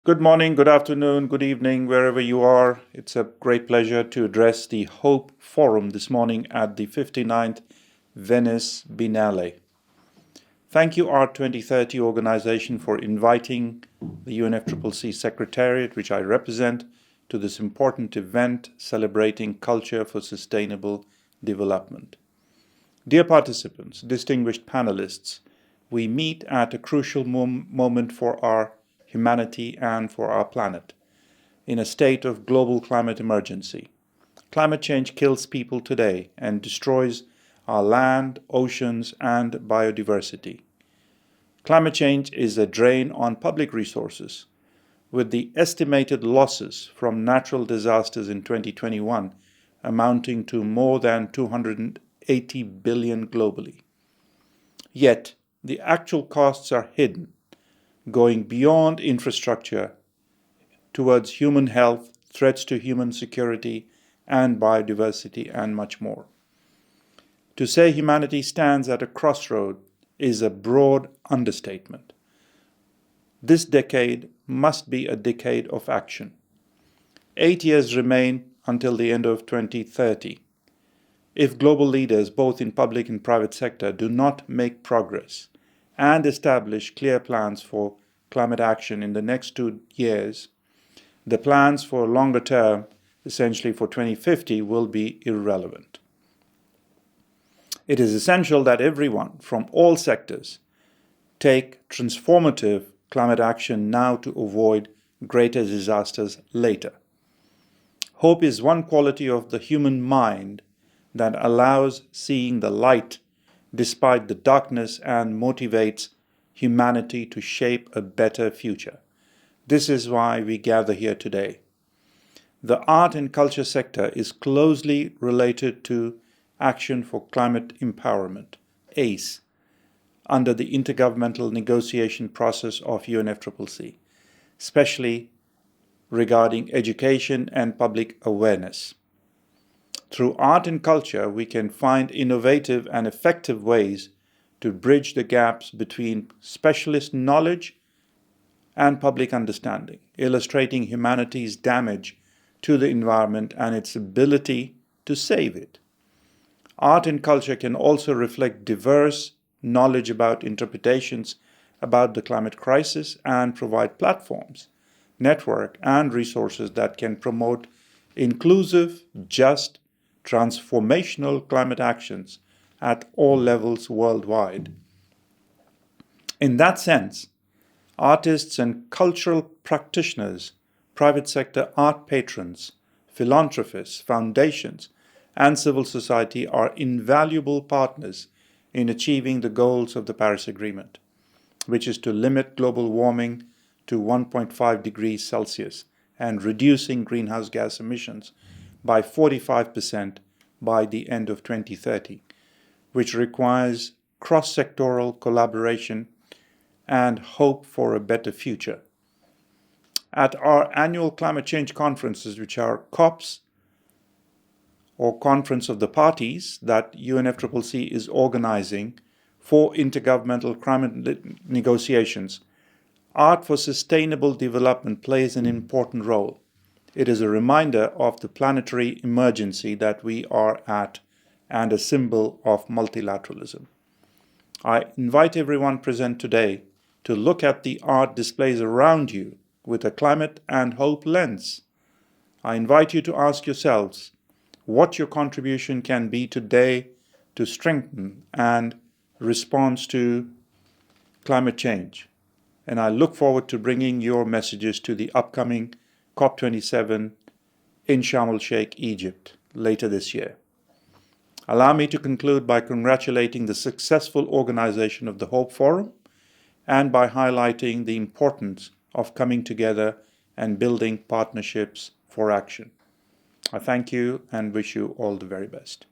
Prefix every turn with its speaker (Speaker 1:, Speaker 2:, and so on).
Speaker 1: Good morning, good afternoon, good evening, wherever you are. It's a great pleasure to address the Hope Forum this morning at the 59th Venice Biennale. Thank you, Art 2030 organization, for inviting the UNFCCC Secretariat, which I represent, to this important event celebrating culture for sustainable development. Dear participants, distinguished panelists, we meet at a crucial moment for our humanity and for our planet, in a state of global climate emergency. Climate change kills people today and destroys our land, oceans, and biodiversity. Climate change is a drain on public resources, with the estimated losses from natural disasters in 2021 amounting to more than 280 billion globally. Yet, the actual costs are hidden, going beyond infrastructure towards human health, threats to human security and biodiversity, and much more. To say humanity stands at a crossroad is a broad understatement. This decade must be a decade of action. 8 years remain until the end of 2030. If global leaders, both in public and private sector, do not make progress and establish clear plans for climate action in the next 2 years, the plans for longer term, essentially for 2050, will be irrelevant. It is essential that everyone from all sectors take transformative climate action now to avoid greater disasters later. Hope is one quality of the human mind that allows seeing the light despite the darkness and motivates humanity to shape a better future. This is why we gather here today. The art and culture sector is closely related to Action for Climate Empowerment, ACE, under the intergovernmental negotiation process of UNFCCC, especially regarding education and public awareness. Through art and culture, we can find innovative and effective ways to bridge the gaps between specialist knowledge and public understanding, illustrating humanity's damage to the environment and its ability to save it. Art and culture can also reflect diverse knowledge about interpretations about the climate crisis and provide platforms, network, and resources that can promote inclusive, just, transformational climate actions at all levels worldwide. In that sense, artists and cultural practitioners, private sector art patrons, philanthropists, foundations, and civil society are invaluable partners in achieving the goals of the Paris Agreement, which is to limit global warming to 1.5 degrees Celsius and reducing greenhouse gas emissions by 45% by the end of 2030, which requires cross-sectoral collaboration and hope for a better future. At our annual climate change conferences, which are COPs, or Conference of the Parties, that UNFCCC is organizing for intergovernmental climate negotiations, art for sustainable development plays an important role. It is a reminder of the planetary emergency that we are at and a symbol of multilateralism. I invite everyone present today to look at the art displays around you with a climate and hope lens. I invite you to ask yourselves what your contribution can be today to strengthen and respond to climate change. And I look forward to bringing your messages to the upcoming COP27 in Sharm el-Sheikh, Egypt, later this year. Allow me to conclude by congratulating the successful organization of the Hope Forum and by highlighting the importance of coming together and building partnerships for action. I thank you and wish you all the very best.